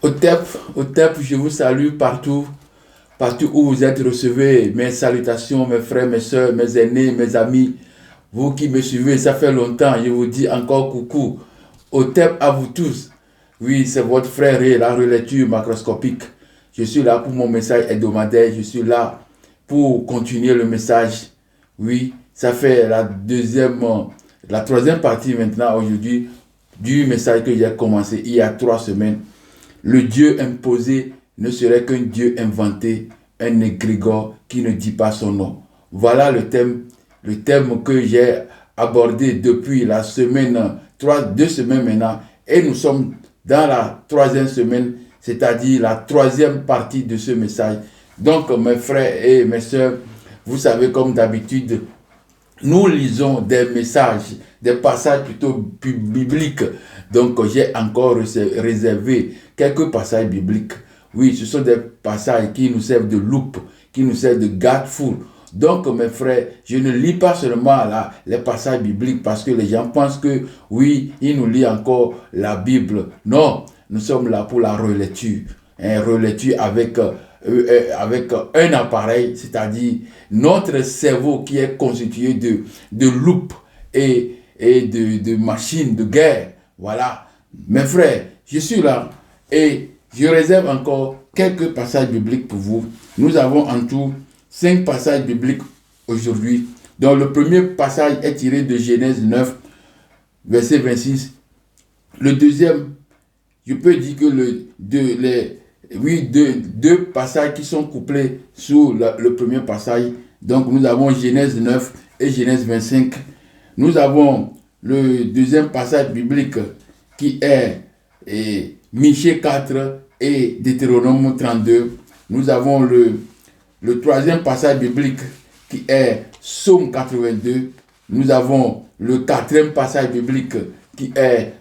Au TEP, je vous salue partout où vous êtes. Recevez mes salutations, mes frères, mes soeurs, mes aînés, mes amis. Vous qui me suivez, ça fait longtemps, je vous dis encore coucou. Au TEP à vous tous. Oui, c'est votre frère et la relecture macroscopique. Je suis là pour mon message hebdomadaire. Je suis là pour continuer le message. Oui, ça fait la troisième partie maintenant aujourd'hui du message que j'ai commencé il y a 3 semaines. Le Dieu imposé ne serait qu'un Dieu inventé, un égrégore qui ne dit pas son nom. Voilà le thème que j'ai abordé depuis la semaine, 2 semaines maintenant, et nous sommes dans la troisième semaine, c'est-à-dire la troisième partie de ce message. Donc, mes frères et mes sœurs, vous savez, comme d'habitude, nous lisons des messages, des passages plutôt bibliques. Donc, j'ai encore réservé quelques passages bibliques. Oui, ce sont des passages qui nous servent de loupe, qui nous servent de garde-fou. Donc, mes frères, je ne lis pas seulement là, les passages bibliques parce que les gens pensent que, oui, ils nous lisent encore la Bible. Non, nous sommes là pour la relecture. Relecture avec un appareil, c'est-à-dire notre cerveau qui est constitué de loupes et de machines de guerre. Voilà. Mes frères, je suis là et je réserve encore quelques passages bibliques pour vous. Nous avons en tout 5 passages bibliques aujourd'hui. Donc le premier passage est tiré de Genèse 9, verset 26. Le deuxième, je peux dire que deux passages qui sont couplés sur le premier passage. Donc nous avons Genèse 9 et Genèse 25. Nous avons le deuxième passage biblique qui est Michée 4 et Deutéronome 32. Nous avons le troisième passage biblique qui est Psaume 82. Nous avons le quatrième passage biblique qui est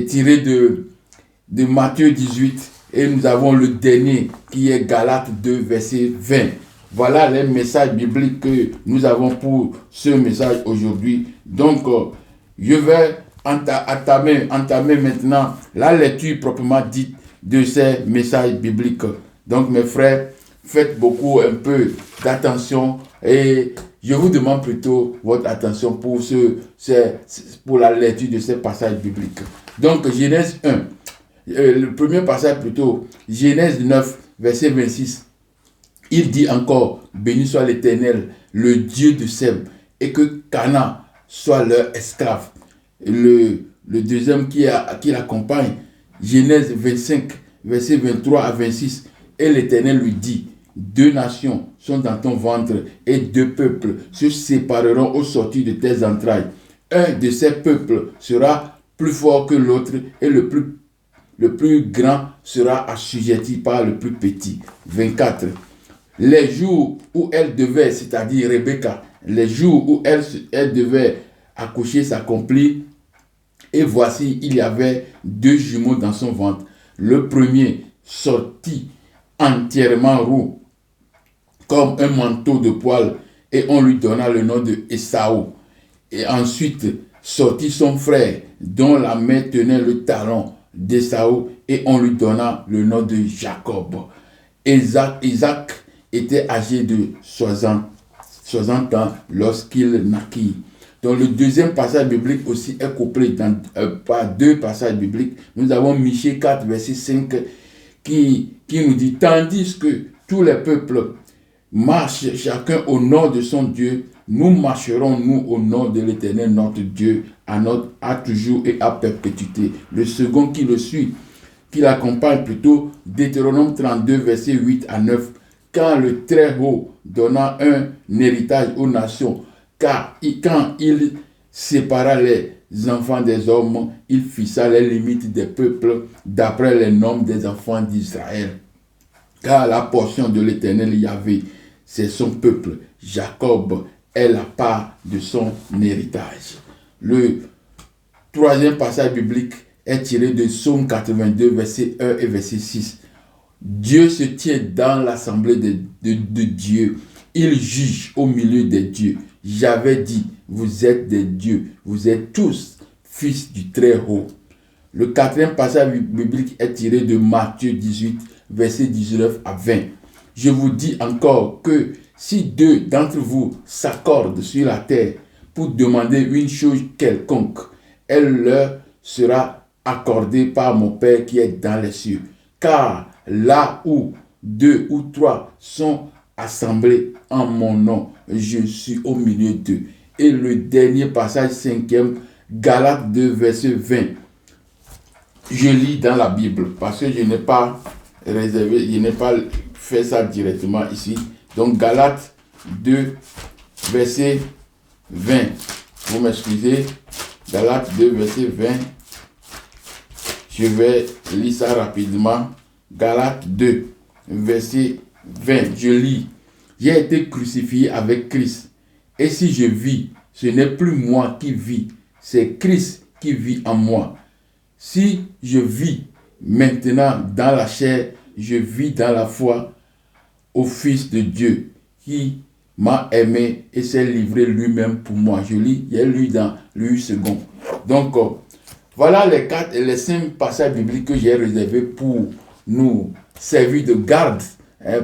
tiré de Matthieu 18. Et nous avons le dernier qui est Galates 2, verset 20. Voilà les messages bibliques que nous avons pour ce message aujourd'hui. Donc, je vais entamer maintenant la lecture proprement dite de ces messages bibliques. Donc, mes frères, faites un peu d'attention et je vous demande plutôt votre attention pour la lecture de ces passages bibliques. Donc, Genèse 1. Le premier passage plutôt, Genèse 9, verset 26. Il dit encore, béni soit l'Éternel, le Dieu de Sem, et que Canaan soit leur esclave. Le deuxième qui l'accompagne, Genèse 25, verset 23 à 26. Et l'Éternel lui dit, 2 nations sont dans ton ventre, et 2 peuples se sépareront au sortir de tes entrailles. Un de ces peuples sera plus fort que l'autre, et le plus grand sera assujetti par le plus petit. 24. Les jours où elle devait, c'est-à-dire Rebecca, les jours où elle devait accoucher s'accomplit. Et voici, il y avait 2 jumeaux dans son ventre. Le premier sortit entièrement roux, comme un manteau de poil, et on lui donna le nom de Ésaü. Et ensuite sortit son frère, dont la main tenait le talon d'Ésaü, et on lui donna le nom de Jacob. Isaac était âgé de 60 ans lorsqu'il naquit. Donc le deuxième passage biblique aussi est couplé par 2 passages bibliques. Nous avons Michée 4, verset 5, qui nous dit, tandis que tous les peuples marchent chacun au nom de son Dieu, nous marcherons, nous, au nom de l'Éternel, notre Dieu, à toujours et à perpétuité. Le second qui le suit, qui l'accompagne plutôt, Deutéronome 32, verset 8 à 9. Quand le Très-Haut donna un héritage aux nations, car quand il sépara les enfants des hommes, il fixa les limites des peuples d'après les nombres des enfants d'Israël. Car la portion de l'Éternel Yahvé, c'est son peuple. Jacob est la part de son héritage. Le troisième passage biblique est tiré de Psaume 82, verset 1 et verset 6. Dieu se tient dans l'assemblée de Dieu. Il juge au milieu des dieux. J'avais dit, vous êtes des dieux. Vous êtes tous fils du Très-Haut. Le quatrième passage biblique est tiré de Matthieu 18, versets 19 à 20. Je vous dis encore que si deux d'entre vous s'accordent sur la terre pour demander une chose quelconque, elle leur sera accordée par mon Père qui est dans les cieux. Car là où deux ou trois sont assemblés en mon nom, je suis au milieu d'eux. Et le dernier passage, cinquième, Galates 2, verset 20. Je lis dans la Bible parce que je n'ai pas réservé, je n'ai pas fait ça directement ici. Donc Galates 2, verset 20. Vous m'excusez. Galates 2, verset 20. Je vais lire ça rapidement. Galates 2, verset 20. Je lis. J'ai été crucifié avec Christ. Et si je vis, ce n'est plus moi qui vis, c'est Christ qui vit en moi. Si je vis maintenant dans la chair, je vis dans la foi au Fils de Dieu qui m'a aimé et s'est livré lui-même pour moi. Je lis, il y a lu dans le second. Donc, voilà les 5 passages bibliques que j'ai réservés pour nous servir de garde,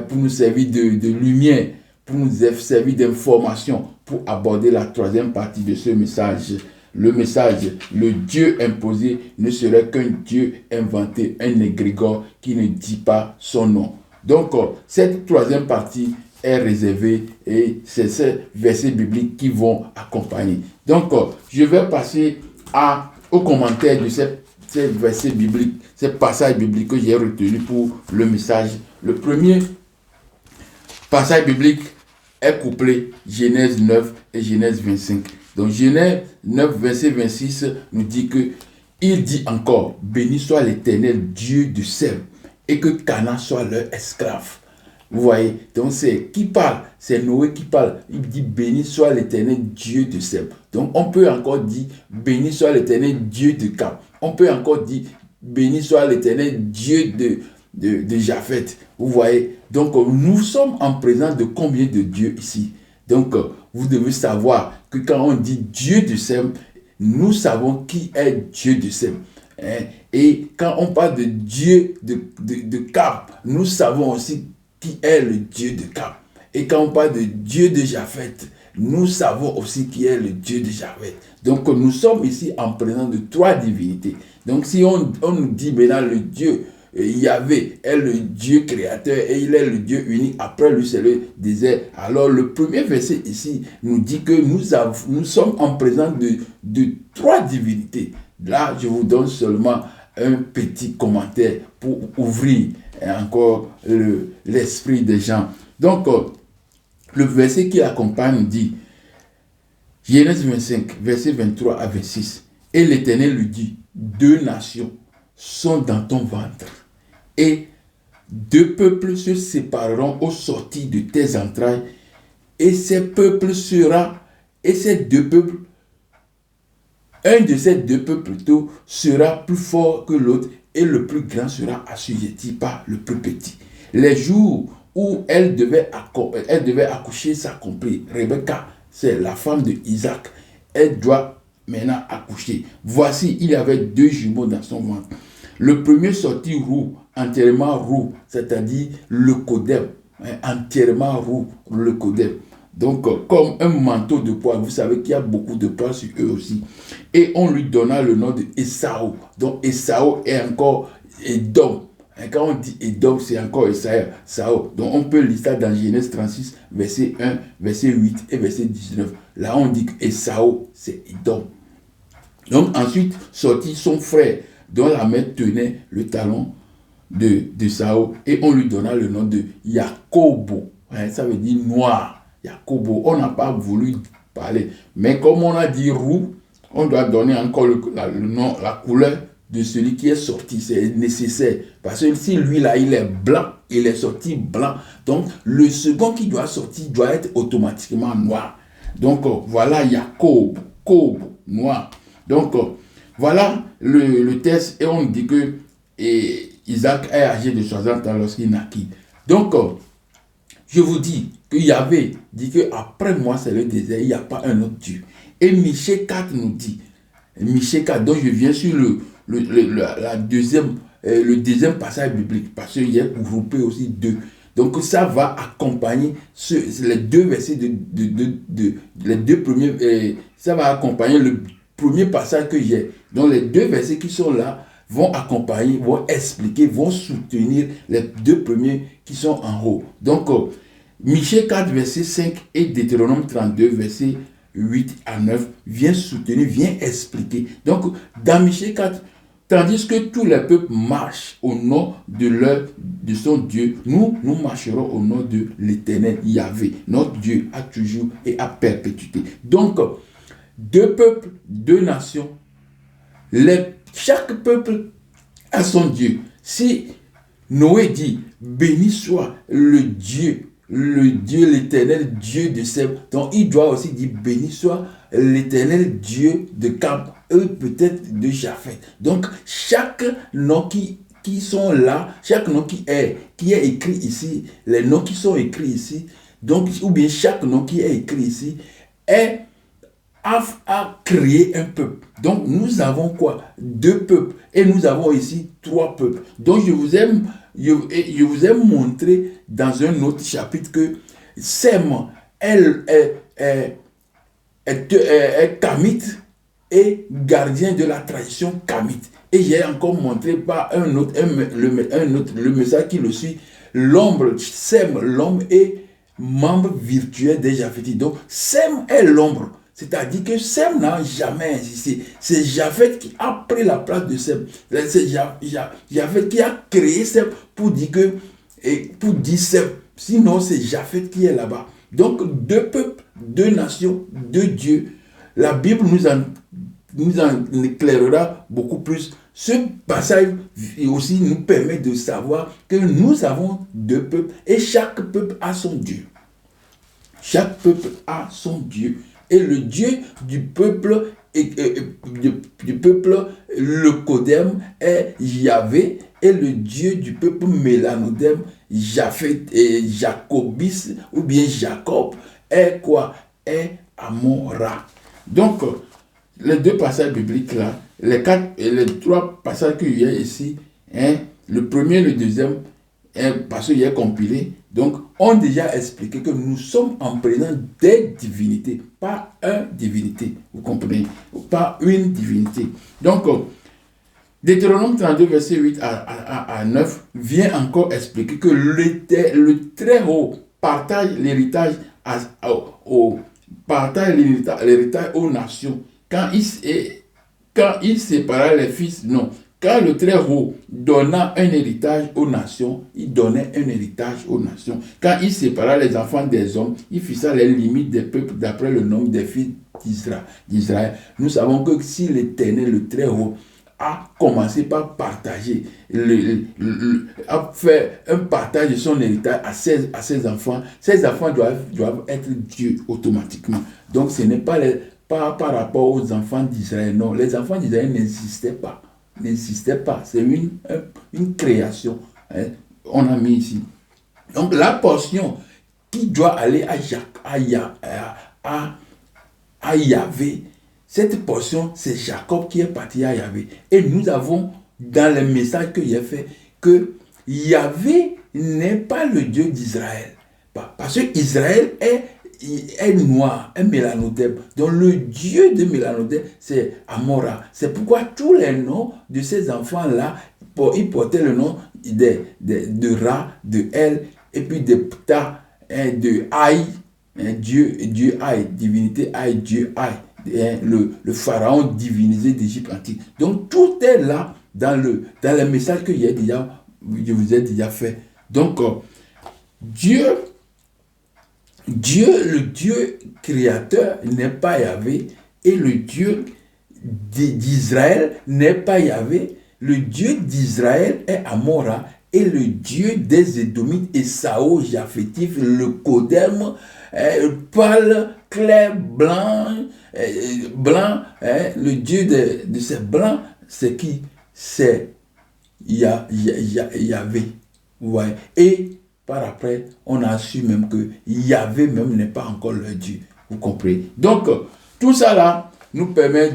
pour nous servir de lumière, pour nous servir d'information, pour aborder la troisième partie de ce message. Le message, le Dieu imposé ne serait qu'un Dieu inventé, un égrégore qui ne dit pas son nom. Donc, cette troisième partie est réservée et c'est ces versets bibliques qui vont accompagner. Donc, je vais passer au commentaire de ces versets bibliques, ces passages bibliques que j'ai retenus pour le message. Le premier passage biblique est couplé Genèse 9 et Genèse 25. Donc Genèse 9, verset 26 nous dit que il dit encore, béni soit l'Éternel Dieu de Sem, et que Canaan soit leur esclave. Vous voyez, donc c'est qui parle? C'est Noé qui parle. Il dit béni soit l'Éternel Dieu de Sem. Donc on peut encore dire béni soit l'Éternel Dieu de Cam. On peut encore dire béni soit l'Éternel Dieu de Japheth. Vous voyez, donc nous sommes en présence de combien de dieux ici? Donc vous devez savoir que quand on dit Dieu de Sem, nous savons qui est Dieu de Sem. Et quand on parle de Dieu de Cam, nous savons aussi qui est le Dieu de Cam. Et quand on parle de Dieu de Japheth, nous savons aussi qui est le Dieu de Japheth. Donc nous sommes ici en présence de 3 divinités. Donc si on nous dit maintenant le Dieu Yahvé est le Dieu créateur et il est le Dieu unique, après lui c'est le désert. Alors le premier verset ici nous dit que nous sommes en présence de 3 divinités. Là je vous donne seulement un petit commentaire pour ouvrir encore l'esprit des gens. Donc le verset qui accompagne nous dit, Genèse 25, verset 23 à 26, et l'Éternel lui dit, 2 nations sont dans ton ventre, et 2 peuples se sépareront au sortir de tes entrailles, et ces peuples un de ces 2 peuples plutôt sera plus fort que l'autre, et le plus grand sera assujetti par le plus petit. Les jours où elle devait accoucher s'accomplir. Rebecca, c'est la femme de Isaac. Elle doit maintenant accoucher. Voici, il y avait 2 jumeaux dans son ventre. Le premier sortit roux, entièrement roux, c'est-à-dire le codème, entièrement roux, le codème. Donc, comme un manteau de poil, vous savez qu'il y a beaucoup de poils sur eux aussi. Et on lui donna le nom de Esaü. Donc, Esaü est encore Édom. Et quand on dit Édom, c'est encore Esaü. Donc, on peut lire ça dans Genèse 36, verset 1, verset 8 et verset 19. Là, on dit que Esaü, c'est Édom. Donc, ensuite, sortit son frère, dont la main tenait le talon de Saül, et on lui donna le nom de Jacobo. Ça veut dire noir. Jacobo, on n'a pas voulu parler. Mais comme on a dit roux, on doit donner encore le nom, la couleur de celui qui est sorti. C'est nécessaire. Parce que si lui là, il est blanc, il est sorti blanc. Donc, le second qui doit sortir doit être automatiquement noir. Donc, voilà Jacob, noir. Donc, voilà le texte. Et on dit que Isaac est âgé de 60 ans lorsqu'il naquit. Donc, je vous dis que Yahvé dit que après moi c'est le désert, il n'y a pas un autre Dieu. Et Michée 4 nous dit, Michée 4, donc je viens sur le deuxième passage biblique, parce qu'il y a groupé aussi deux. Donc ça va accompagner les deux versets les deux premiers, ça va accompagner le premier passage que j'ai. Donc les deux versets qui sont là vont accompagner, vont expliquer, vont soutenir les deux premiers qui sont en haut. Donc Michée 4, verset 5 et Deutéronome 32, verset 8 à 9 vient soutenir, vient expliquer. Donc dans Michée 4, tandis que tous les peuples marchent au nom de son Dieu, nous marcherons au nom de l'Éternel Yahvé. Notre Dieu a toujours et à perpétuité. Donc, deux peuples, deux nations. Chaque peuple a son Dieu. Si Noé dit, béni soit l'Éternel Dieu de Seb, donc il doit aussi dire, béni soit l'Éternel Dieu de Cam, peut-être de Japheth. Donc, chaque nom qui sont là, chaque nom qui est écrit ici, les noms qui sont écrits ici, donc, ou bien chaque nom qui est écrit ici, a créé un peuple. Donc, nous avons quoi? Deux peuples. Et nous avons ici trois peuples. Donc, je vous ai montré dans un autre chapitre que Sem est kamite et gardien de la tradition kamite. Et j'ai encore montré par le message qui le suit, Sem, l'homme est membre virtuel des Japhétites. Donc, Sem est l'ombre. C'est-à-dire que Sem n'a jamais existé. C'est Japheth qui a pris la place de Sem. C'est Japheth qui a créé Sem pour dire Sem. Sinon, c'est Japheth qui est là-bas. Donc, deux peuples, deux nations, deux dieux. La Bible nous en éclairera beaucoup plus. Ce passage aussi nous permet de savoir que nous avons deux peuples et chaque peuple a son Dieu. Chaque peuple a son Dieu. Et le Dieu du peuple, le Kodem, est Yahvé. Et le Dieu du peuple Mélanodem, Japheth et Jacobis, ou bien Jacob, est quoi? Est Amon-Ra. Donc, les deux passages bibliques là, les trois passages qu'il y a ici, le premier et le deuxième, parce qu'il est compilé, donc ont déjà expliqué que nous sommes en présence des divinités, pas une divinité, vous comprenez, pas une divinité. Donc, Deutéronome 32, verset 8 à 9 vient encore expliquer que le Très-Haut partage l'héritage aux nations. Quand il sépara les fils, non. Quand le Très-Haut donna un héritage aux nations, il donnait un héritage aux nations. Quand il sépara les enfants des hommes, il fixa les limites des peuples d'après le nombre des fils d'Israël. Nous savons que si l'Éternel, le Très-Haut, a commencé par partager, a fait un partage de son héritage à ses enfants, ses enfants doivent être Dieu automatiquement. Donc ce n'est pas par rapport aux enfants d'Israël, non. Les enfants d'Israël n'existaient pas. C'est une création. On a mis ici. Donc la portion qui doit aller à Yahvé, cette portion, c'est Jacob qui est parti à Yahvé. Et nous avons, dans le message que j'ai fait, que Yahvé n'est pas le Dieu d'Israël. Parce que Israël est noir, est mélanodème. Donc le Dieu de Mélanodème, c'est Amon-Ra. C'est pourquoi tous les noms de ces enfants-là, ils portaient le nom de Ra, de El, et puis de Ptah, de Aï, Dieu Aï, divinité Aï, Dieu Aï. Le pharaon divinisé d'Égypte antique. Donc tout est là dans le message que je vous ai déjà fait. Donc Dieu, le Dieu créateur n'est pas Yahvé, et le Dieu d'Israël n'est pas Yahvé. Le Dieu d'Israël est Amon-Ra, et le Dieu des Édomites, Esau, Japhétif, le Kodem, pâle, clair, blanc, le Dieu de ces blancs, c'est qui? C'est Yahvé. Ouais. Et par après, on a su même que Yahvé même n'est pas encore le Dieu. Vous comprenez? Donc, tout ça là, nous permet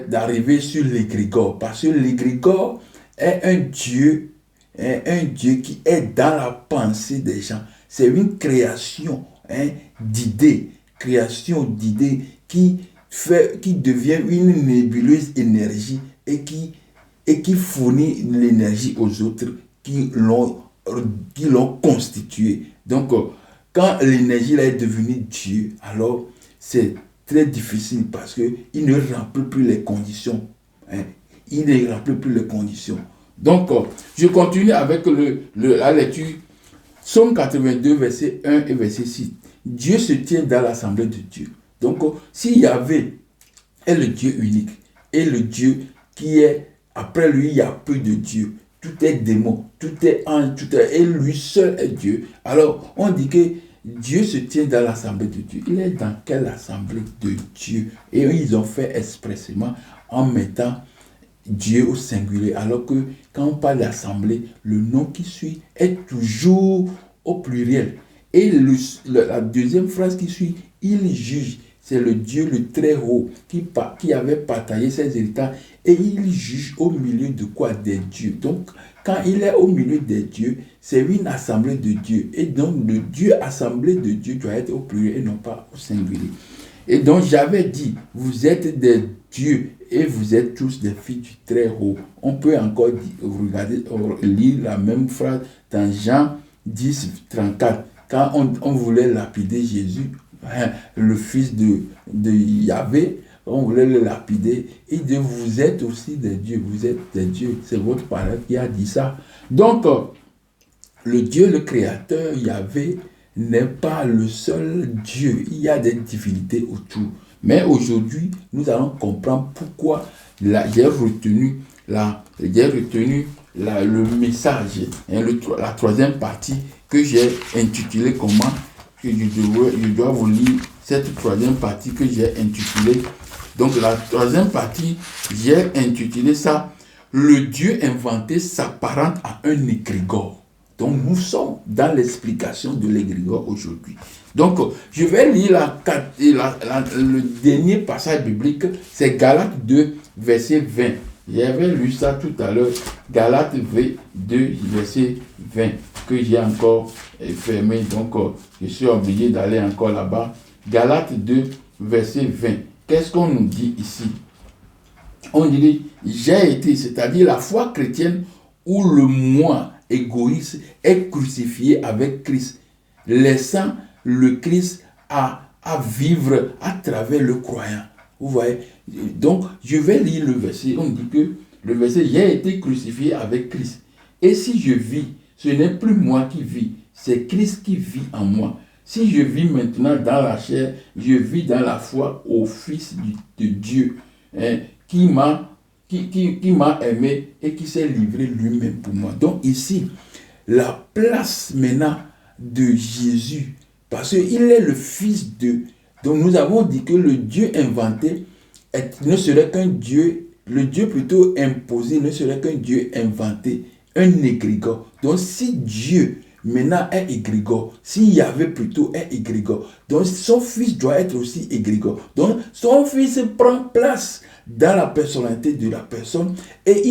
d'arriver sur l'égrégore. Parce que l'égrégore est un Dieu qui est dans la pensée des gens. C'est une création d'idées, qui devient une nébuleuse énergie et qui fournit l'énergie aux autres qui l'ont constitué. Donc, quand l'énergie là est devenue Dieu, alors c'est très difficile parce qu'il ne remplit plus les conditions. Il ne remplit plus les conditions. Donc, je continue avec la lecture. Psaume 82, verset 1 et verset 6. Dieu se tient dans l'assemblée de Dieu. Donc, si Yahvé est le Dieu unique et le Dieu qui est, après lui, il n'y a plus de Dieu. Tout est démon, tout est ange, et lui seul est Dieu. Alors, on dit que Dieu se tient dans l'assemblée de Dieu. Il est dans quelle assemblée de Dieu? Et ils ont fait expressément en mettant Dieu au singulier. Alors que quand on parle d'assemblée, le nom qui suit est toujours au pluriel. Et la deuxième phrase qui suit, il juge. C'est le Dieu le très haut qui avait partagé ses héritages et il juge au milieu de quoi? Des dieux. Donc, quand il est au milieu des dieux, c'est une assemblée de dieux. Et donc, le Dieu assemblée de Dieu doit être au pluriel et non pas au singulier. Et donc, j'avais dit, vous êtes des dieux et vous êtes tous des filles du très haut. On peut encore lire la même phrase dans Jean 10, 34. Quand on voulait lapider Jésus, le fils de Yahvé, on voulait le lapider. Il dit, vous êtes aussi des dieux, vous êtes des dieux. C'est votre parole qui a dit ça. Donc, le Dieu, le créateur, Yahvé, n'est pas le seul Dieu. Il y a des divinités autour. Mais aujourd'hui, nous allons comprendre pourquoi j'ai retenu le message, la troisième partie que j'ai intitulée comment que je dois vous lire cette troisième partie que j'ai intitulée. Donc la troisième partie, j'ai intitulé ça « Le Dieu inventé s'apparente à un égrégore ». Donc nous sommes dans l'explication de l'égrégore aujourd'hui. Donc je vais lire le dernier passage biblique, c'est Galates 2, verset 20. J'avais lu ça tout à l'heure, Galates 2, verset 20, que j'ai encore fermé. Donc je suis obligé d'aller encore là-bas. Galates 2, verset 20. Qu'est-ce qu'on nous dit ici? On dit, j'ai été, c'est-à-dire la foi chrétienne où le moi égoïste est crucifié avec Christ, laissant le Christ à vivre à travers le croyant. Vous voyez? Donc, je vais lire le verset. On dit que le verset, j'ai été crucifié avec Christ. Et si je vis, ce n'est plus moi qui vis, c'est Christ qui vit en moi. Si je vis maintenant dans la chair, je vis dans la foi au Fils de Dieu, qui m'a aimé et qui s'est livré lui-même pour moi. Donc ici, la place maintenant de Jésus, parce qu'il est le Fils de... Donc nous avons dit que le Dieu inventé ne serait qu'un Dieu, le Dieu plutôt imposé ne serait qu'un Dieu inventé, un égrégore. Donc si Dieu maintenant est égrégore, s'il y avait plutôt un égrégore, donc son fils doit être aussi égrégore. Donc son fils prend place dans la personnalité de la personne et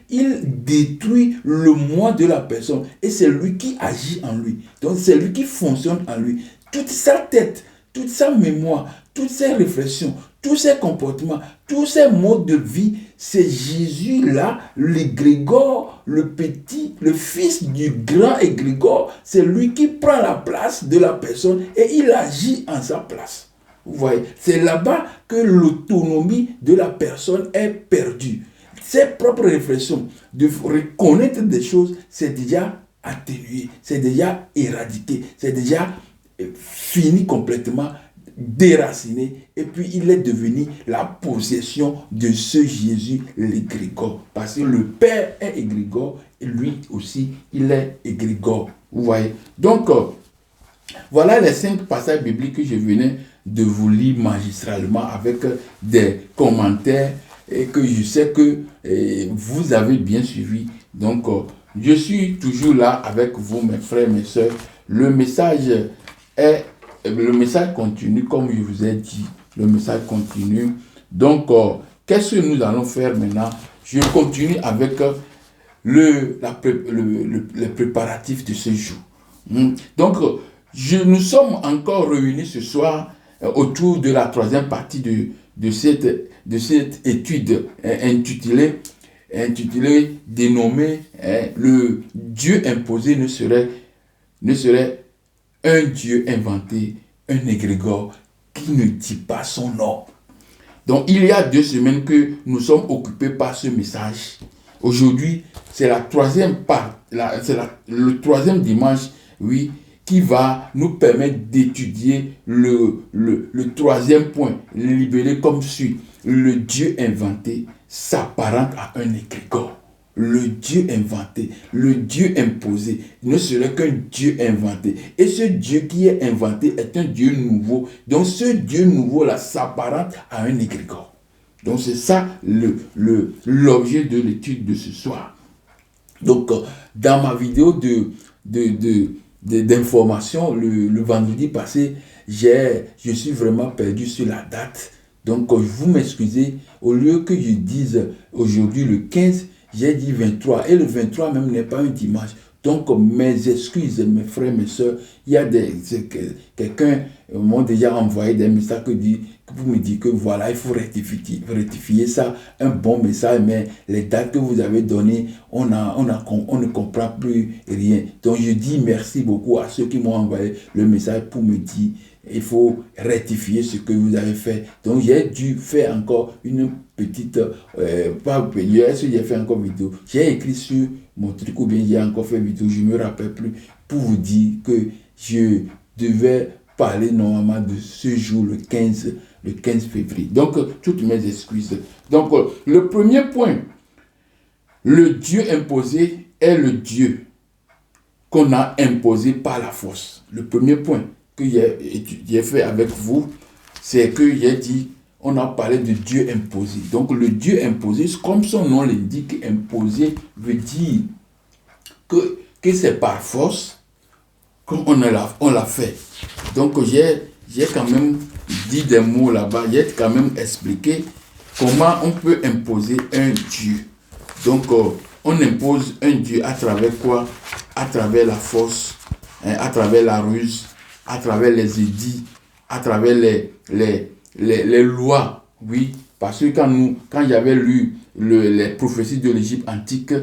il détruit le moi de la personne et c'est lui qui agit en lui. Donc c'est lui qui fonctionne en lui. Toute sa tête, toute sa mémoire, toutes ses réflexions, tous ses comportements, tous ses modes de vie, c'est Jésus-là, l'égrégore, le petit, le fils du grand égrégore. C'est lui qui prend la place de la personne et il agit en sa place. Vous voyez, c'est là-bas que l'autonomie de la personne est perdue. Ses propres réflexions, de reconnaître des choses, c'est déjà atténué, c'est déjà éradiqué, c'est déjà fini complètement, déraciné, et puis il est devenu la possession de ce Jésus l'égrégore, parce que le Père est égrégore et lui aussi il est égrégore. Vous voyez, donc voilà les 5 passages bibliques que je venais de vous lire magistralement avec des commentaires et que je sais que vous avez bien suivi. Donc je suis toujours là avec vous, mes frères, mes sœurs. Le message continue, comme je vous ai dit. Le message continue. Donc, qu'est-ce que nous allons faire maintenant? Je continue avec les préparatifs de ce jour. Donc, nous sommes encore réunis ce soir autour de la troisième partie de cette étude intitulée, dénommée le Dieu imposé ne serait un Dieu inventé, un égrégore qui ne dit pas son nom. Donc, il y a 2 semaines que nous sommes occupés par ce message. Aujourd'hui, c'est la troisième part, le troisième dimanche, oui, qui va nous permettre d'étudier le troisième point, libellé comme suit. Le Dieu inventé s'apparente à un égrégore. Le Dieu inventé, le Dieu imposé, ne serait qu'un Dieu inventé. Et ce Dieu qui est inventé est un Dieu nouveau. Donc ce Dieu nouveau-là s'apparente à un égrégore. Donc c'est ça l'objet de l'étude de ce soir. Donc dans ma vidéo d'information le vendredi passé, je suis vraiment perdu sur la date. Donc vous m'excusez, au lieu que je dise aujourd'hui le 15, j'ai dit 23, et le 23 même n'est pas un dimanche. Donc, mes excuses, mes frères, mes soeurs, il y a quelqu'un m'a déjà envoyé des messages pour me dire que voilà, il faut rectifier ça, un bon message, mais les dates que vous avez données, on ne comprend plus rien. Donc, je dis merci beaucoup à ceux qui m'ont envoyé le message pour me dire il faut rectifier ce que vous avez fait. Donc, j'ai dû faire encore une petite, est-ce que j'ai fait encore vidéo? J'ai écrit sur mon truc ou bien j'ai encore fait vidéo, je ne me rappelle plus, pour vous dire que je devais parler normalement de ce jour, le 15 février. Donc, toutes mes excuses. Donc, le premier point, le Dieu imposé est le Dieu qu'on a imposé par la force. Le premier point que j'ai fait avec vous, c'est que j'ai dit, on a parlé de Dieu imposé. Donc le Dieu imposé, comme son nom l'indique, imposé veut dire que c'est par force qu'on l'a fait. Donc j'ai quand même dit des mots là-bas, j'ai quand même expliqué comment on peut imposer un Dieu. Donc on impose un Dieu à travers quoi? À travers la force, à travers la ruse, à travers les édits, à travers les lois, oui, parce que quand j'avais lu les prophéties de l'Égypte antique,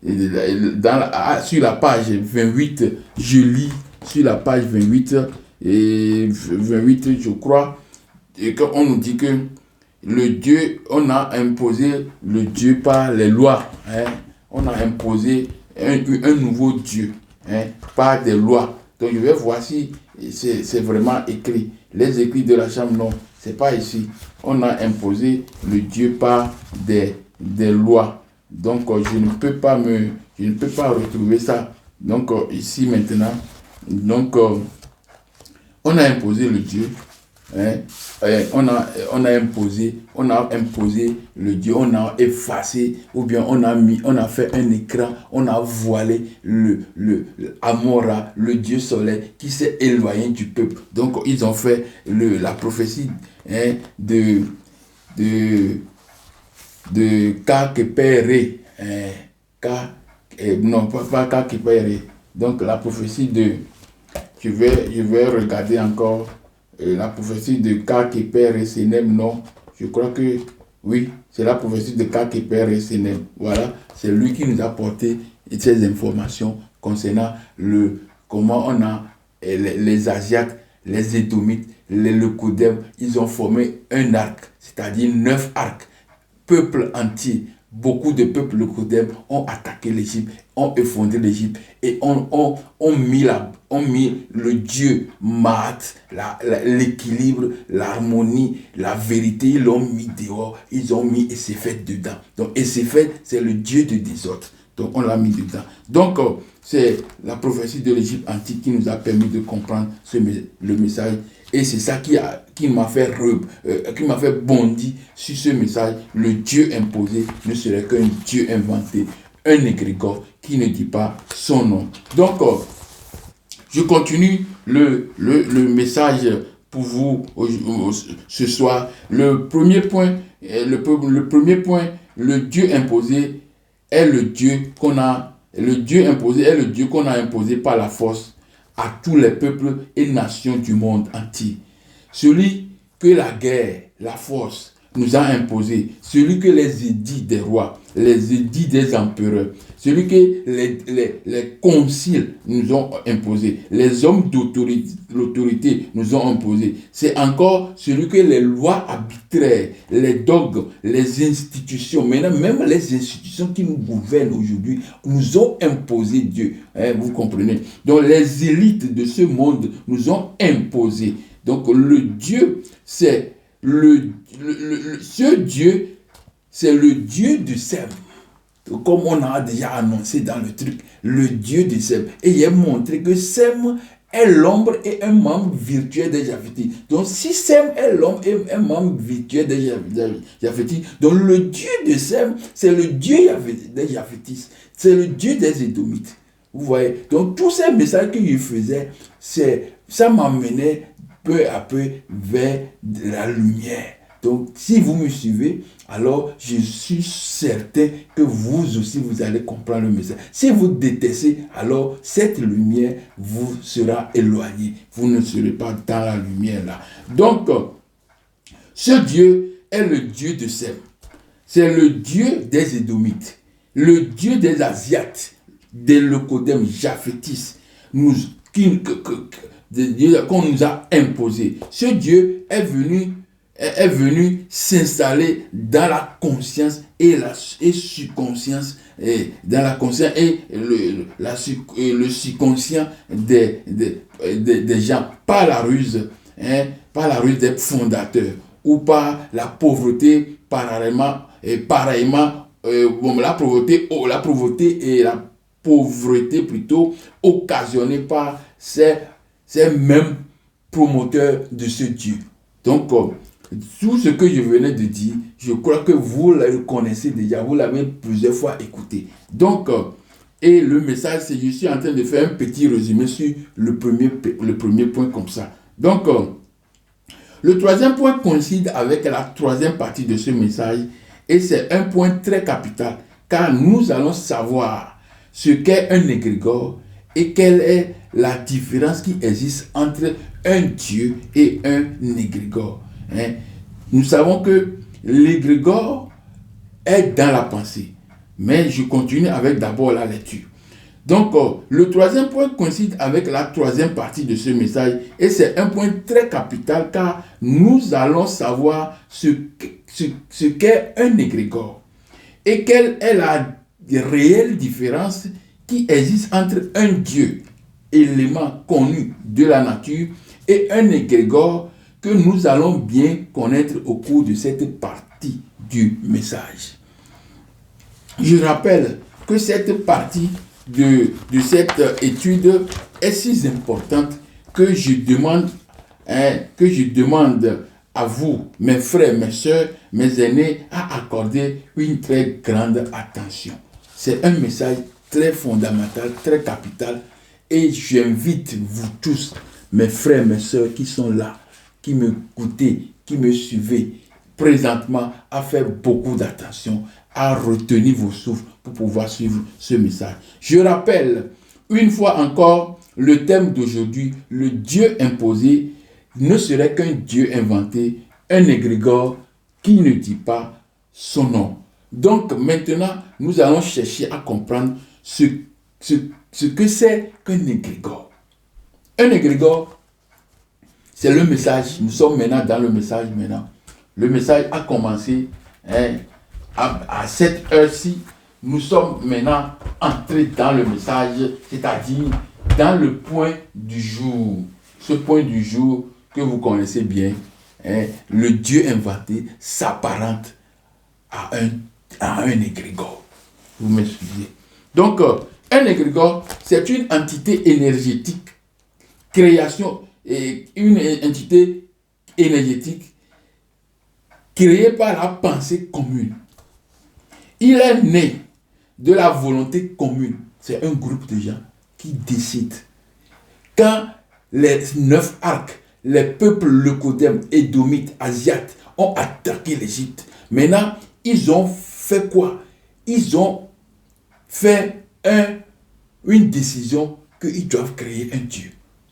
sur la page 28, je lis sur la page 28, et 28, je crois, et qu'on nous dit que le Dieu, on a imposé le Dieu par les lois, on a imposé un nouveau Dieu, par des lois. Donc je vais voir si c'est vraiment écrit. Les écrits de la chambre, non, c'est pas ici. On a imposé le Dieu par des lois. Donc je ne peux pas retrouver ça. Donc ici maintenant, donc on a imposé le Dieu. On a imposé le Dieu, on a effacé, ou bien on a fait un écran, on a voilé Amora, le Dieu soleil, qui s'est éloigné du peuple. Donc ils ont fait la prophétie de Kakepere, non pas Kakepere, donc la prophétie de, je vais regarder encore. La prophétie de Kakepere et Senem, non, je crois que oui, c'est la prophétie de Kakepere et Senem. Voilà, c'est lui qui nous a apporté ces informations concernant comment on a les Asiates, les Édomites, les Leucodèmes, ils ont formé un arc, c'est-à-dire 9 arcs, peuple entier. Beaucoup de peuples leucodèmes ont attaqué l'Égypte, ont effondré l'Égypte et ont mis le Dieu Maat, l'équilibre, l'harmonie, la vérité, ils l'ont mis dehors, ils ont mis Esséphet dedans. Donc Esséphet, c'est le Dieu de désordre. Donc on l'a mis dedans. Donc c'est la prophétie de l'Égypte antique qui nous a permis de comprendre le message. Et c'est ça qui m'a fait bondir sur ce message. Le Dieu imposé ne serait qu'un Dieu inventé, un égrégore qui ne dit pas son nom. Donc, je continue le message pour vous ce soir. Le premier point le premier point, le Dieu imposé est le Dieu qu'on a, le Dieu imposé est le Dieu qu'on a imposé par la force à tous les peuples et nations du monde entier. Celui que la guerre, la force nous a imposé, celui que les édits des rois, les édits des empereurs, celui que les conciles nous ont imposé, les hommes d'autorité nous ont imposé, c'est encore celui que les lois arbitraires, les dogmes, les institutions, maintenant même les institutions qui nous gouvernent aujourd'hui, nous ont imposé Dieu. Vous comprenez? Donc les élites de ce monde nous ont imposé. Donc le Dieu, c'est ce Dieu, c'est le Dieu de Sem. Comme on a déjà annoncé dans le truc, le Dieu de Sem. Et il a montré que Sem est l'ombre et un membre virtuel des Japhétites. Donc si Sem est l'ombre et un membre virtuel des Japhétites, donc le Dieu de Sem, c'est le Dieu des Japhétites. C'est le Dieu des Édomites. Vous voyez? Donc tous ces messages que je faisais, ça m'amenait peu à peu vers la lumière. Donc, si vous me suivez, alors je suis certain que vous aussi, vous allez comprendre le message. Si vous détestez, alors cette lumière vous sera éloignée. Vous ne serez pas dans la lumière là. Donc, ce Dieu est le Dieu de Sem. C'est le Dieu des Édomites, le Dieu des Asiates, des Leucodèmes, Japhétis, qu'on nous a imposé. Ce Dieu est venu s'installer dans la conscience et subconscience, dans la conscience et le subconscient des gens, par la ruse des fondateurs, ou par la pauvreté pareillement, la pauvreté plutôt occasionnée par ces mêmes promoteurs de ce Dieu. Donc, tout ce que je venais de dire, je crois que vous le connaissez déjà, vous l'avez plusieurs fois écouté. Donc, et le message, c'est je suis en train de faire un petit résumé sur le premier point comme ça. Donc, le troisième point coïncide avec la troisième partie de ce message, et c'est un point très capital, car nous allons savoir ce qu'est un égrégore et quelle est la différence qui existe entre un Dieu et un égrégore. Nous savons que l'égrégore est dans la pensée, mais je continue avec d'abord la lecture. Donc, le troisième point coïncide avec la troisième partie de ce message, et c'est un point très capital, car nous allons savoir ce qu'est un égrégore et quelle est la réelle différence qui existe entre un Dieu, élément connu de la nature, et un égrégore que nous allons bien connaître au cours de cette partie du message. Je rappelle que cette partie de cette étude est si importante que je demande à vous, mes frères, mes soeurs, mes aînés, à accorder une très grande attention. C'est un message très fondamental, très capital, et j'invite vous tous, mes frères, mes soeurs qui sont là, qui m'écoutez, qui me suivez présentement, à faire beaucoup d'attention, à retenir vos souffles pour pouvoir suivre ce message. Je rappelle une fois encore le thème d'aujourd'hui, le Dieu imposé ne serait qu'un Dieu inventé, un égrégore qui ne dit pas son nom. Donc maintenant, nous allons chercher à comprendre ce que c'est qu'un égrégore. Un égrégore, c'est le message. Nous sommes maintenant dans le message maintenant. Le message a commencé à cette heure-ci. Nous sommes maintenant entrés dans le message, c'est-à-dire dans le point du jour. Ce point du jour que vous connaissez bien, le Dieu inventé s'apparente à un égrégore. Vous me suivez? Donc, un égrégore, c'est une entité énergétique, création, et une entité énergétique créée par la pensée commune. Il est né de la volonté commune. C'est un groupe de gens qui décident. Quand les 9 arcs, les peuples leucodèmes, édomites, asiates ont attaqué l'Égypte, Maintenant, ils ont fait quoi? Ils ont fait une décision qu'ils doivent créer un Dieu.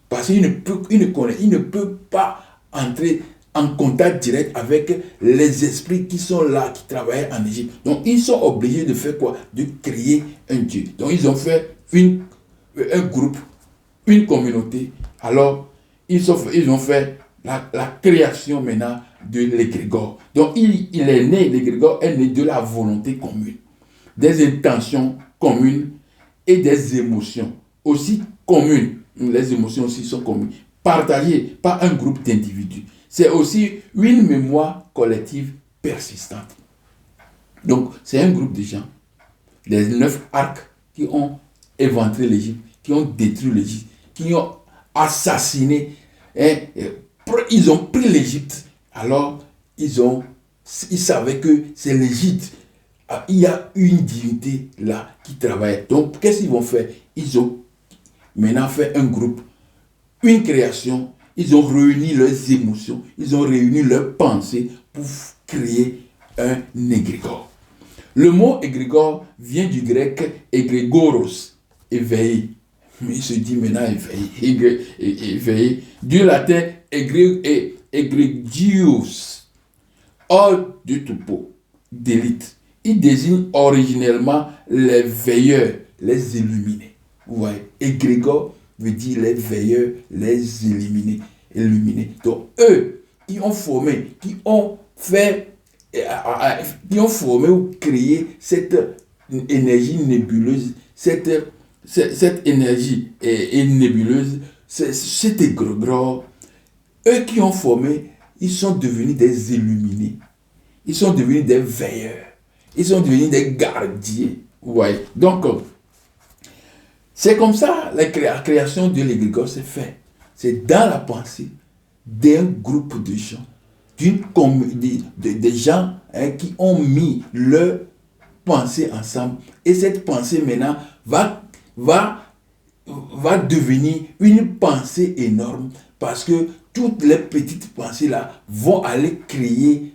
Parce qu'ils ne peuvent pas entrer en contact direct avec les esprits qui sont là, qui travaillent en Égypte. Donc, ils sont obligés de faire quoi? De créer un Dieu. Donc, ils ont fait un groupe, une communauté. Alors, ils ont fait la création maintenant de l'égrégore. Donc, l'égrégore est né de la volonté commune, des intentions communes et des émotions aussi communes. Les émotions aussi sont communes, partagées par un groupe d'individus. C'est aussi une mémoire collective persistante. Donc, c'est un groupe de gens, les 9 arcs qui ont éventré l'Égypte, qui ont détruit l'Égypte, qui ont assassiné, ils ont pris l'Égypte. Alors, ils savaient que c'est l'Égypte. Il y a une divinité là qui travaille. Donc, qu'est-ce qu'ils vont faire? Ils ont maintenant fait un groupe, une création. Ils ont réuni leurs émotions, ils ont réuni leurs pensées pour créer un égrégore. Le mot égrégore vient du grec égrégoros, éveillé. Mais il se dit maintenant éveillé. Du latin egregius, hors du topo, d'élite. Il désigne originellement les veilleurs, les illuminés. Vous voyez, égrégore veut dire les veilleurs, les illuminés. Donc, eux, qui ont formé, qui ont formé ou créé cette énergie nébuleuse, cette énergie nébuleuse, cet égrégore, eux qui ont formé, ils sont devenus des illuminés. Ils sont devenus des veilleurs. Ils sont devenus des gardiens. Vous voyez. Donc, c'est comme ça la création de l'égrégore s'est faite. C'est dans la pensée d'un groupe de gens, des gens qui ont mis leur pensée ensemble. Et cette pensée maintenant va devenir une pensée énorme parce que toutes les petites pensées là vont aller créer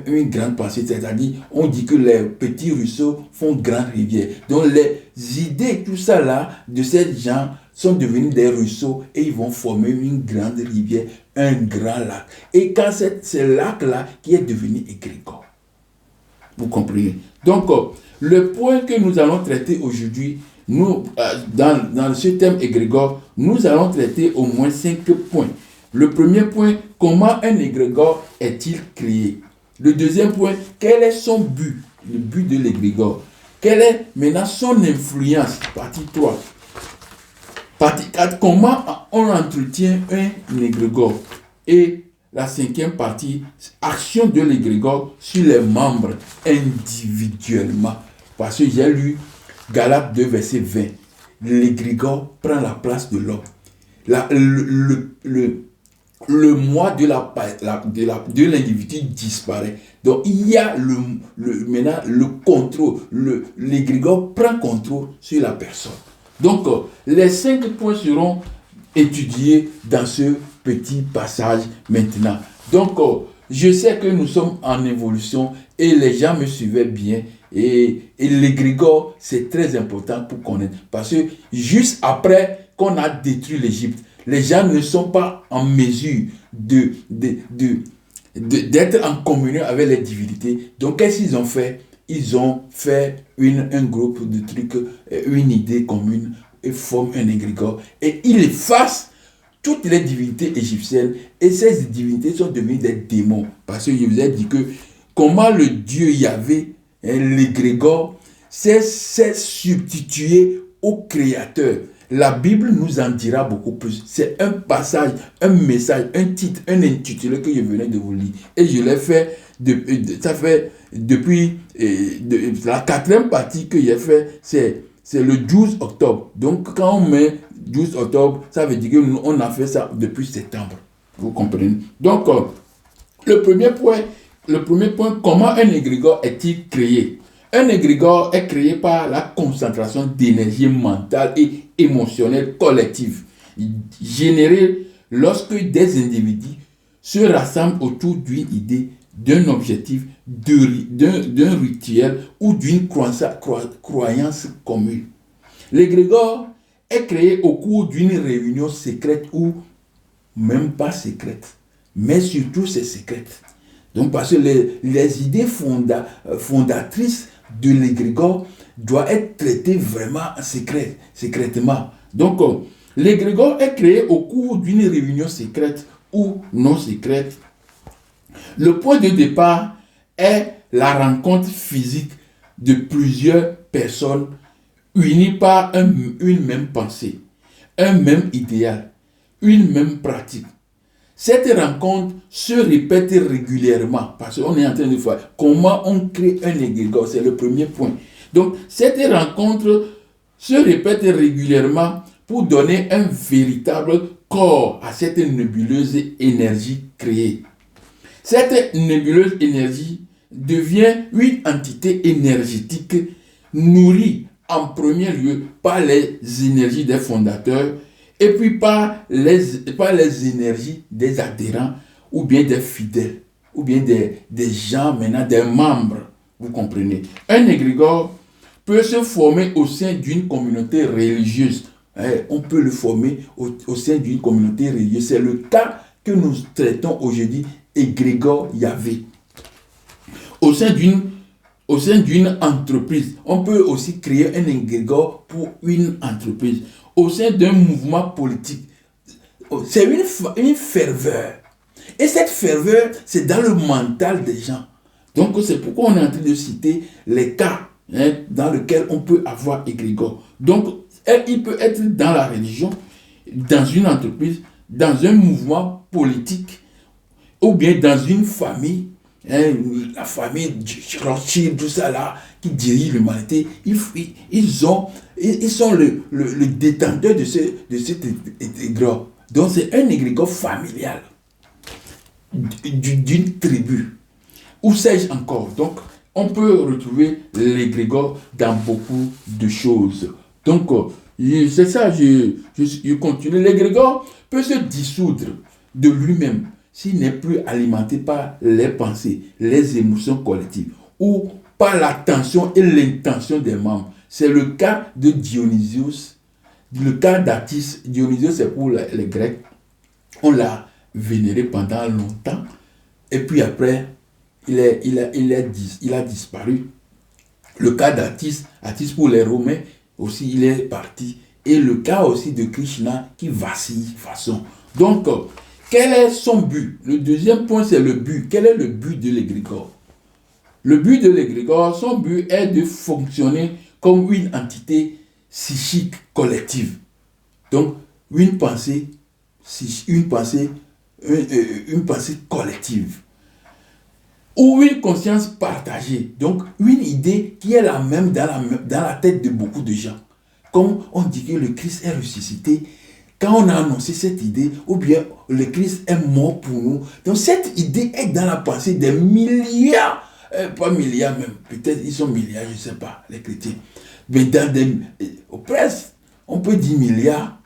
une grande pensée, c'est-à-dire on dit que les petits ruisseaux font grande rivière. Donc les idées, tout ça là, de ces gens sont devenus des ruisseaux et ils vont former une grande rivière, un grand lac. Et quand c'est ce lac-là qui est devenu égrégore. Vous comprenez? Donc, le point que nous allons traiter aujourd'hui, dans ce thème égrégore, nous allons traiter au moins 5 points. Le premier point, comment un égrégore est-il créé? Le deuxième point, quel est son but? Le but de l'égrégore. Quelle est maintenant son influence? Partie 3. Partie 4, comment on entretient un égrégore? Et la 5e partie, action de l'égrégore sur les membres individuellement. Parce que j'ai lu Galates 2, verset 20. L'égrégore prend la place de l'homme. Le moi de l'individu disparaît. Donc il y a maintenant le contrôle. L'égrégore prend contrôle sur la personne. Donc les 5 points seront étudiés dans ce petit passage maintenant. Donc je sais que nous sommes en évolution et les gens me suivaient bien. Et l'égrégore, c'est très important pour connaître. Parce que juste après qu'on a détruit l'Égypte, les gens ne sont pas en mesure d'être en communion avec les divinités. Donc, qu'est-ce qu'ils ont fait? Ils ont fait un groupe de trucs, une idée commune, et forment un égrégore. Et ils effacent toutes les divinités égyptiennes. Et ces divinités sont devenues des démons. Parce que je vous ai dit que comment le Dieu Yahvé, l'égrégore, s'est substitué au Créateur. La Bible nous en dira beaucoup plus. C'est un passage, un message, un titre, un intitulé que je venais de vous lire. Et je l'ai fait, depuis la 4e partie que j'ai fait, c'est le 12 octobre. Donc quand on met 12 octobre, ça veut dire qu'on a fait ça depuis septembre. Vous comprenez? Donc, le premier point, comment un égrégore est-il créé? Un égrégore est créé par la concentration d'énergie mentale et émotionnelle collective, générée lorsque des individus se rassemblent autour d'une idée d'un objectif, d'un rituel ou d'une croyance commune. L'égrégore est créé au cours d'une réunion secrète ou même pas secrète, mais surtout c'est secrète. Donc parce que les idées fondatrices de l'égrégore doivent être traitées vraiment secrètement. Donc l'égrégore est créé au cours d'une réunion secrète ou non secrète. Le point de départ est la rencontre physique de plusieurs personnes unies par une même pensée, un même idéal, une même pratique. Cette rencontre se répète régulièrement parce qu'on est en train de voir comment on crée un égrégore, c'est le premier point. Donc, cette rencontre se répète régulièrement pour donner un véritable corps à cette nébuleuse énergie créée. Cette nébuleuse énergie devient une entité énergétique nourrie en premier lieu par les énergies des fondateurs et puis par les énergies des adhérents ou bien des fidèles ou bien des gens maintenant, des membres. Vous comprenez? Un égrégore peut se former au sein d'une communauté religieuse. On peut le former au sein d'une communauté religieuse. C'est le cas que nous traitons aujourd'hui, égrégore Yahvé. Au sein d'une entreprise, on peut aussi créer un égrégore pour une entreprise. Au sein d'un mouvement politique, c'est une ferveur. Et cette ferveur, c'est dans le mental des gens. Donc, c'est pourquoi on est en train de citer les cas dans lesquels on peut avoir égrégore. Donc, il peut être dans la religion, dans une entreprise, dans un mouvement politique, ou bien dans une famille, la famille Rothschild, tout ça là, qui dirige l'humanité, ils sont le détenteur de cet égrégore. Donc c'est un égrégore familial d'une tribu. Où sais-je encore? Donc on peut retrouver l'égrégore dans beaucoup de choses. Donc c'est ça, je continue. L'égrégore peut se dissoudre de lui-même s'il n'est plus alimenté par les pensées, les émotions collectives ou par l'attention et l'intention des membres. C'est le cas de Dionysius, le cas d'Atis. Dionysius, c'est pour les Grecs. On l'a vénéré pendant longtemps et puis après, il a disparu. Le cas d'Atis, Atis pour les Romains aussi, il est parti. Et le cas aussi de Krishna qui vacille façon. Donc, quel est son but? Le deuxième point, c'est le but. Quel est le but de l'égrégore? Le but de l'égrégore, son but est de fonctionner comme une entité psychique collective. Donc, une pensée collective. Ou une conscience partagée. Donc, une idée qui est la même dans la tête de beaucoup de gens. Comme on dit que le Christ est ressuscité, quand on a annoncé cette idée, ou bien le Christ est mort pour nous, donc cette idée est dans la pensée des milliards, pas milliards même, peut-être ils sont milliards, je ne sais pas, les chrétiens, mais presque, on peut dire milliards,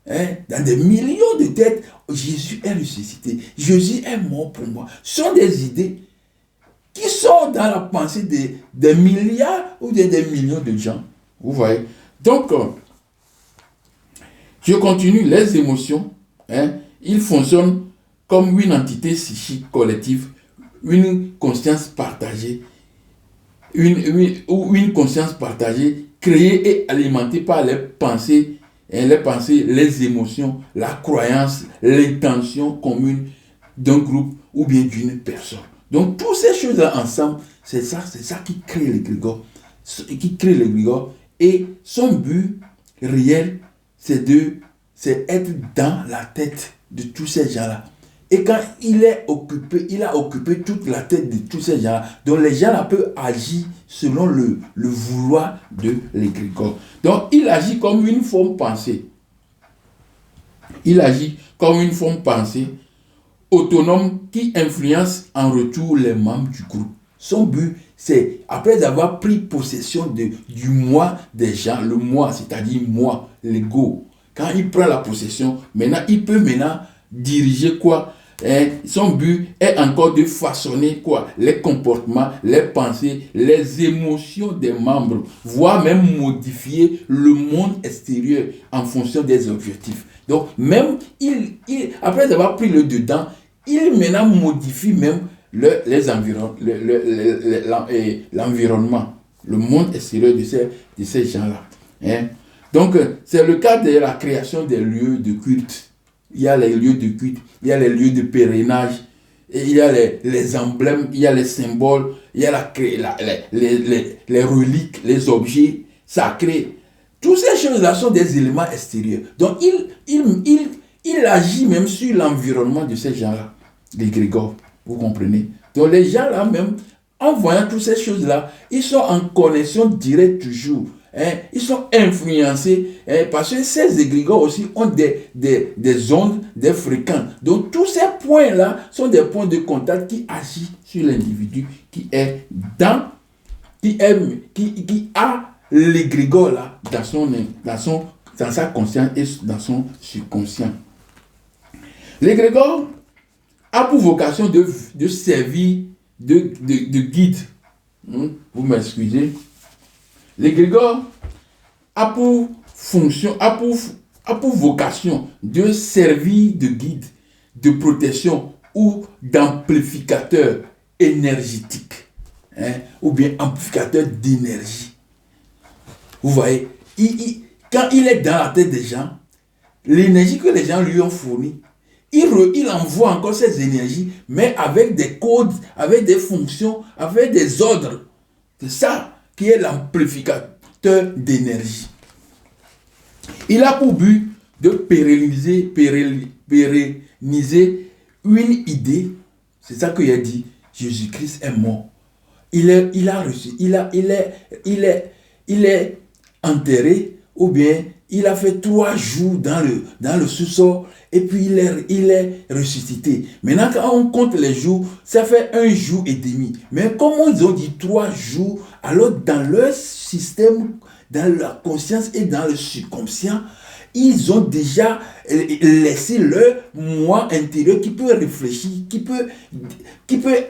dans des millions de têtes, Jésus est ressuscité, Jésus est mort pour moi. Ce sont des idées qui sont dans la pensée des milliards ou des millions de gens. Vous voyez? Donc, je continue. Les émotions, ils fonctionnent comme une entité psychique collective, une conscience partagée, une conscience partagée créée et alimentée par les pensées, les émotions, la croyance, l'intention commune d'un groupe ou bien d'une personne. Donc, toutes ces choses-là ensemble, c'est ça qui crée l'égrégore. Et son but réel, c'est être dans la tête de tous ces gens-là. Et quand il a occupé toute la tête de tous ces gens-là. Donc les gens-là peuvent agir selon le vouloir de l'égrégore. Donc il agit comme une forme pensée. Il agit comme une forme pensée autonome qui influence en retour les membres du groupe. Son but, c'est, après avoir pris possession du moi des gens, le moi, c'est-à-dire moi, l'ego, quand il prend la possession, maintenant, il peut diriger quoi? son but est encore de façonner quoi? Les comportements, les pensées, les émotions des membres, voire même modifier le monde extérieur en fonction des objectifs. Donc, même, après avoir pris le dedans, il maintenant modifie même l'environnement, le monde extérieur de ces gens-là. Donc, c'est le cas de la création des lieux de culte. Il y a les lieux de culte, il y a les lieux de pèlerinage, et il y a les emblèmes, il y a les symboles, il y a les reliques, les objets sacrés. Toutes ces choses-là sont des éléments extérieurs. Donc, il agit même sur l'environnement de ces gens-là, les grégores, vous comprenez? Donc, les gens-là même, en voyant toutes ces choses-là, ils sont en connexion directe toujours. Ils sont influencés parce que ces égrégores aussi ont des ondes, des fréquences. Donc tous ces points-là sont des points de contact qui agissent sur l'individu qui a l'égrégore là dans sa conscience et dans son subconscient. L'égrégore a pour vocation de servir de guide. Vous m'excusez. L'égrégore a pour fonction, a pour vocation de servir de guide, de protection ou d'amplificateur énergétique, ou bien amplificateur d'énergie. Vous voyez, quand il est dans la tête des gens, l'énergie que les gens lui ont fournie, il envoie encore ces énergies, mais avec des codes, avec des fonctions, avec des ordres. C'est ça qui est l'amplificateur d'énergie. Il a pour but de pérenniser une idée. C'est ça qu'il a dit. Jésus-Christ est mort. Il est enterré, ou bien il a fait 3 jours dans le sous-sol, et puis il est ressuscité. Maintenant, quand on compte les jours, ça fait 1 jour et demi. Mais comme ils ont dit 3 jours, alors dans leur système, dans leur conscience et dans le subconscient, ils ont déjà laissé leur moi intérieur qui peut réfléchir, qui peut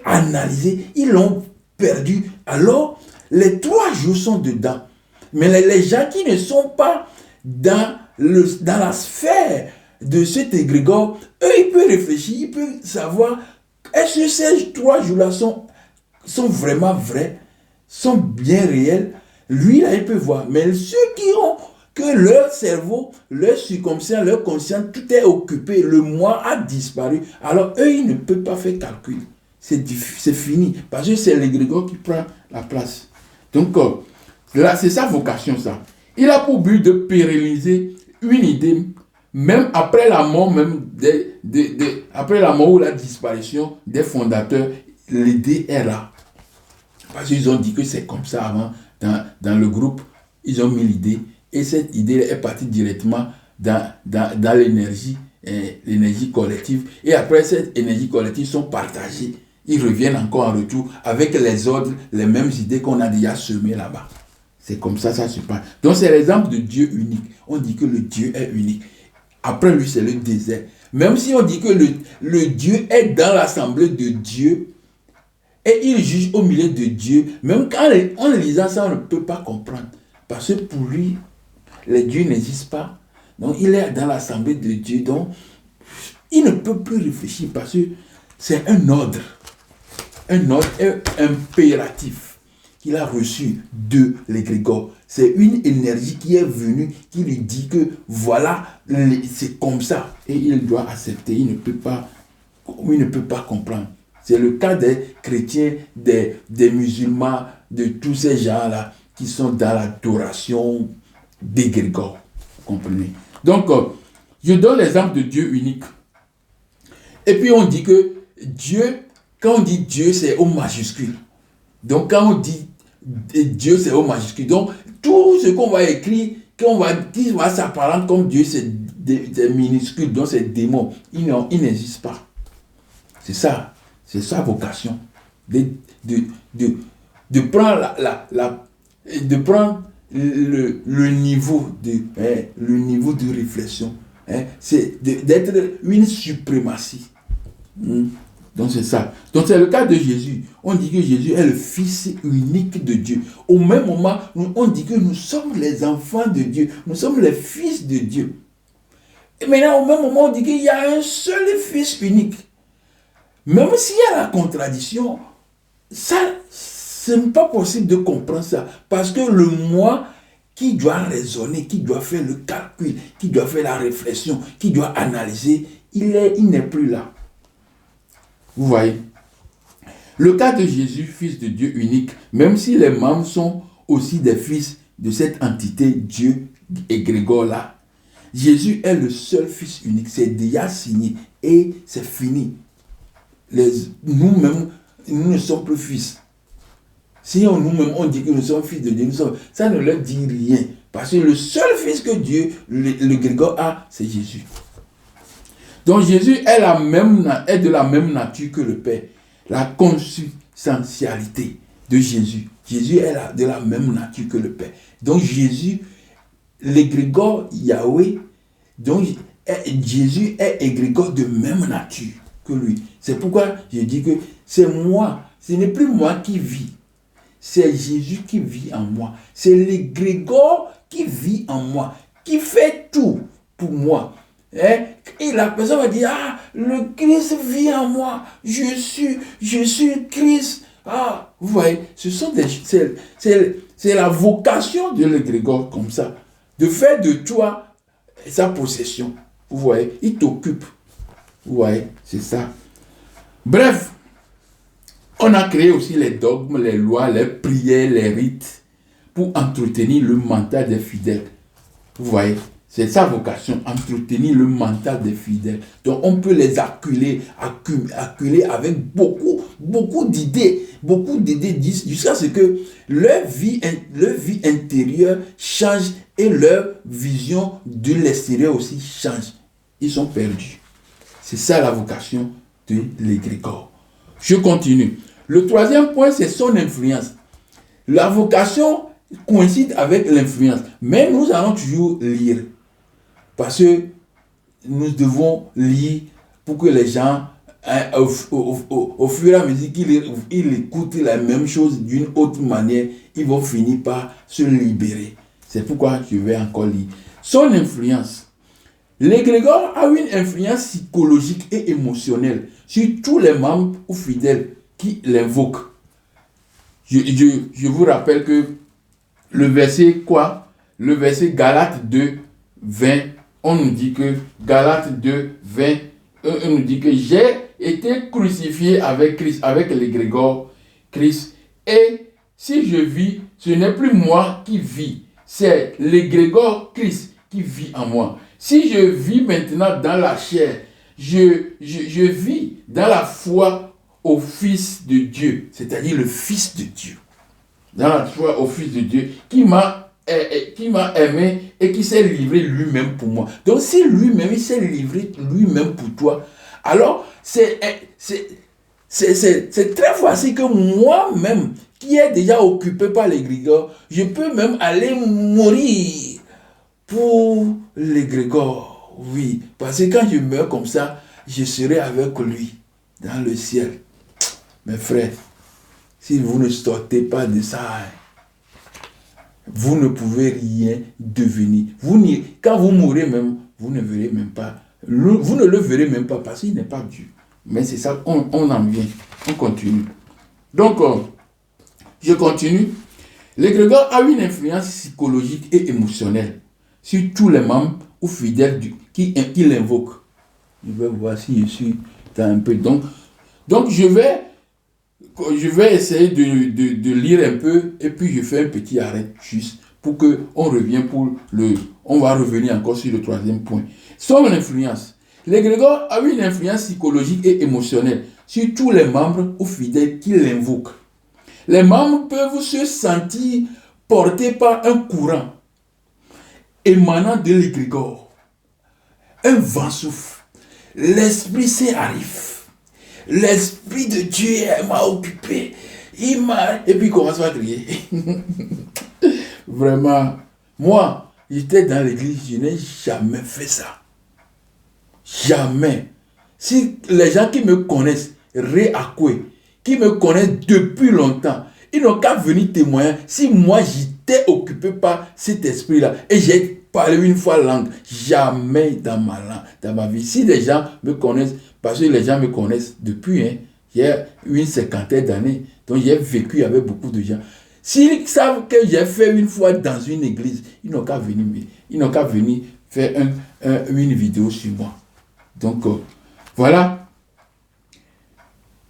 analyser. Ils l'ont perdu. Alors, les 3 jours sont dedans. Mais les gens qui ne sont pas dans la sphère de cet égrégore, eux, ils peuvent réfléchir, ils peuvent savoir est-ce que ces 3 jours-là sont vraiment vrais, sont bien réels. Lui, là, il peut voir. Mais ceux qui ont que leur cerveau, leur subconscient, leur conscient, tout est occupé, le moi a disparu, alors eux, ils ne peuvent pas faire calcul. C'est fini. Parce que c'est l'égrégore qui prend la place. Donc, là, c'est sa vocation, ça. Il a pour but de pérenniser une idée, même après la mort, après la mort ou la disparition des fondateurs, l'idée est là. Parce qu'ils ont dit que c'est comme ça avant, dans le groupe, ils ont mis l'idée, et cette idée est partie directement dans l'énergie, l'énergie collective, et après cette énergie collective sont partagées. Ils reviennent encore en retour avec les ordres, les mêmes idées qu'on a déjà semées là-bas. C'est comme ça, ça se passe. Donc c'est l'exemple de Dieu unique. On dit que le Dieu est unique. Après lui, c'est le désert. Même si on dit que le Dieu est dans l'assemblée de Dieu, et il juge au milieu de Dieu, même en lisant ça, on ne peut pas comprendre. Parce que pour lui, les dieux n'existent pas. Donc il est dans l'assemblée de Dieu. Donc il ne peut plus réfléchir parce que c'est un ordre impératif qu'il a reçu de l'égrégore. C'est une énergie qui est venue, qui lui dit que voilà, c'est comme ça. Et il doit accepter, il ne peut pas comprendre. C'est le cas des chrétiens, des musulmans, de tous ces gens-là qui sont dans l'adoration d'égrégore. Vous comprenez? Donc, je donne l'exemple de Dieu unique. Et puis on dit que Dieu, quand on dit Dieu, c'est au majuscule. Donc quand on dit Dieu, c'est au majuscule. Donc tout ce qu'on va écrire, qui va s'apparenter comme Dieu, c'est des minuscules, donc c'est démons. Il n'existe pas. C'est ça. C'est sa vocation. De prendre de prendre le niveau de réflexion. C'est d'être une suprématie. Donc c'est ça. Donc c'est le cas de Jésus. On dit que Jésus est le Fils unique de Dieu. Au même moment, on dit que nous sommes les enfants de Dieu. Nous sommes les fils de Dieu. Et maintenant, au même moment, on dit qu'il y a un seul Fils unique. Même s'il y a la contradiction, ça, ce n'est pas possible de comprendre ça. Parce que le moi qui doit raisonner, qui doit faire le calcul, qui doit faire la réflexion, qui doit analyser, il n'est plus là. Vous voyez? Le cas de Jésus, Fils de Dieu unique, même si les membres sont aussi des fils de cette entité Dieu égrégore là, Jésus est le seul Fils unique. C'est déjà signé et c'est fini. Nous-mêmes, nous ne sommes plus fils. Si nous-mêmes on dit que nous sommes fils de Dieu, ça ne leur dit rien. Parce que le seul Fils que Dieu, le Grégor a, c'est Jésus. Donc Jésus est de la même nature que le Père. La consubstantialité de Jésus. Jésus est de la même nature que le Père. Donc Jésus, l'égrégore Yahweh, donc Jésus est égrégore de même nature que lui. C'est pourquoi je dis que c'est moi, ce n'est plus moi qui vis. C'est Jésus qui vit en moi. C'est l'égrégore qui vit en moi, qui fait tout pour moi. Et la personne va dire, ah, le Christ vit en moi. Je suis Christ. Ah, vous voyez, c'est la vocation de l'égrégore comme ça. De faire de toi sa possession. Vous voyez, il t'occupe. Vous voyez, c'est ça. Bref, on a créé aussi les dogmes, les lois, les prières, les rites pour entretenir le mental des fidèles. Vous voyez, c'est sa vocation, entretenir le mental des fidèles. Donc on peut les acculer avec beaucoup d'idées jusqu'à ce que leur vie intérieure change et leur vision de l'extérieur aussi change. Ils sont perdus. C'est ça la vocation de l'égrégore. Je continue. Le troisième point, c'est son influence. La vocation coïncide avec l'influence. Mais nous allons toujours lire. Parce que nous devons lire pour que les gens, au fur et à mesure qu'ils écoutent la même chose d'une autre manière, ils vont finir par se libérer. C'est pourquoi je vais encore lire. Son influence. L'égrégore a une influence psychologique et émotionnelle sur tous les membres ou fidèles qui l'invoquent. Je vous rappelle que le verset Galates 2, 20, on nous dit que Galates 2, 20, on nous dit que j'ai été crucifié avec Christ, avec l'égrégore Christ. Et si je vis, ce n'est plus moi qui vis, c'est l'égrégore Christ qui vit en moi. Si je vis maintenant dans la chair, je vis dans la foi au Fils de Dieu, c'est-à-dire le Fils de Dieu. Dans la foi au Fils de Dieu qui m'a aimé et qui s'est livré lui-même pour moi. Donc si lui-même il s'est livré lui-même pour toi, alors c'est très facile que moi-même, qui est déjà occupé par l'égrégore, je peux même aller mourir pour l'égrégore. Oui, parce que quand je meurs comme ça, je serai avec lui dans le ciel. Mes frères, si vous ne sortez pas de ça, vous ne pouvez rien devenir. Quand vous mourrez même, vous ne verrez même pas. Vous ne le verrez même pas parce qu'il n'est pas Dieu. Mais c'est ça, on en vient. On continue. Donc, je continue. L'égrégore a une influence psychologique et émotionnelle sur tous les membres ou fidèles qui l'invoquent. Je vais voir si je suis dans un peu. Donc je vais essayer de lire un peu et puis je fais un petit arrêt juste pour qu'on revienne on va revenir encore sur le troisième point. Son influence. L'égrégore a une influence psychologique et émotionnelle sur tous les membres ou fidèles qui l'invoquent. Les membres peuvent se sentir portés par un courant émanant de l'égrégore. Un vent souffle. L'Esprit Saint arrive. L'Esprit de Dieu m'a occupé. Et puis il commence à crier. Vraiment, moi, j'étais dans l'église, je n'ai jamais fait ça. Jamais. Si les gens qui me connaissent, réacoué, qui me connaissent depuis longtemps, ils n'ont qu'à venir témoigner si moi j'étais occupé par cet esprit-là et j'ai parlé une fois langue, jamais dans ma vie. Si les gens me connaissent, parce que les gens me connaissent depuis, j'ai une cinquantaine d'années, donc j'ai vécu avec beaucoup de gens. S'ils savent que j'ai fait une fois dans une église, ils n'ont qu'à venir faire une vidéo sur moi. Donc, voilà.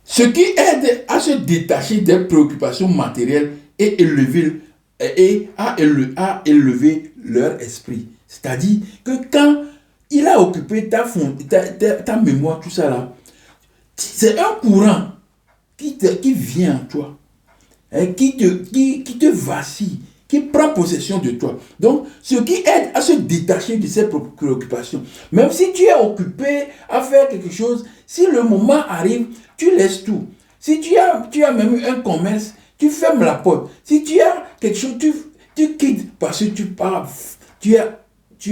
Ce qui aide à se détacher des préoccupations matérielles et à élever leur esprit. C'est-à-dire que quand il a occupé ta mémoire, tout ça là, c'est un courant qui vient en toi, qui te vacille, qui prend possession de toi. Donc, ce qui aide à se détacher de ces préoccupations. Même si tu es occupé à faire quelque chose, si le moment arrive, tu laisses tout. Si tu as même un commerce, tu fermes la porte. Si tu as quelque chose, tu quittes parce que tu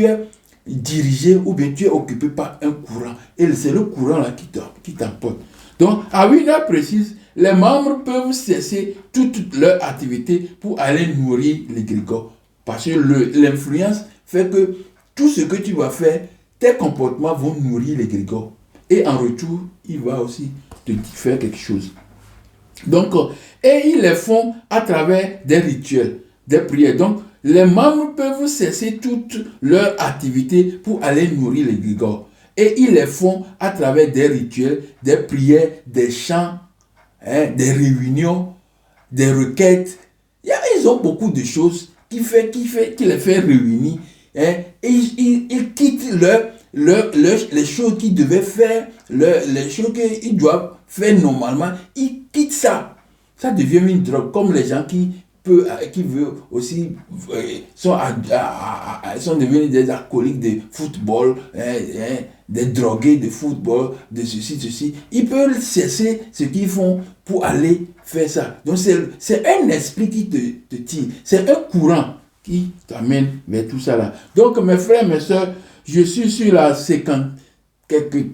es dirigé ou bien tu es occupé par un courant. Et c'est le courant là qui t'emporte. Donc, à une heure précise, les membres peuvent cesser toute leur activité pour aller nourrir l'égrégore. Parce que l'influence fait que tout ce que tu vas faire, tes comportements vont nourrir l'égrégore. Et en retour, il va aussi te faire quelque chose. Donc, et ils les font à travers des rituels, des prières. Donc, les membres peuvent cesser toute leur activité pour aller nourrir l'égrégore. Et ils les font à travers des rituels, des prières, des chants, des réunions, des requêtes. Ils ont beaucoup de choses qui les fait réunir. Et ils quittent les choses qu'ils devaient faire, les choses qu'ils doivent faire normalement. Ils quittent ça. Ça devient une drogue, comme les gens qui veulent aussi sont devenus des alcooliques de football, des drogués de football, de ceci. Ils peuvent cesser ce qu'ils font pour aller faire ça. Donc c'est un esprit qui te tire. C'est un courant qui t'amène vers tout ça là. Donc mes frères, mes soeurs, je suis sur la 50 quelques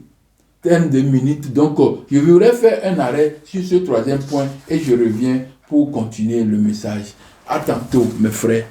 de minutes. Donc je voudrais faire un arrêt sur ce troisième point et je reviens pour continuer le message. À tantôt mes frères.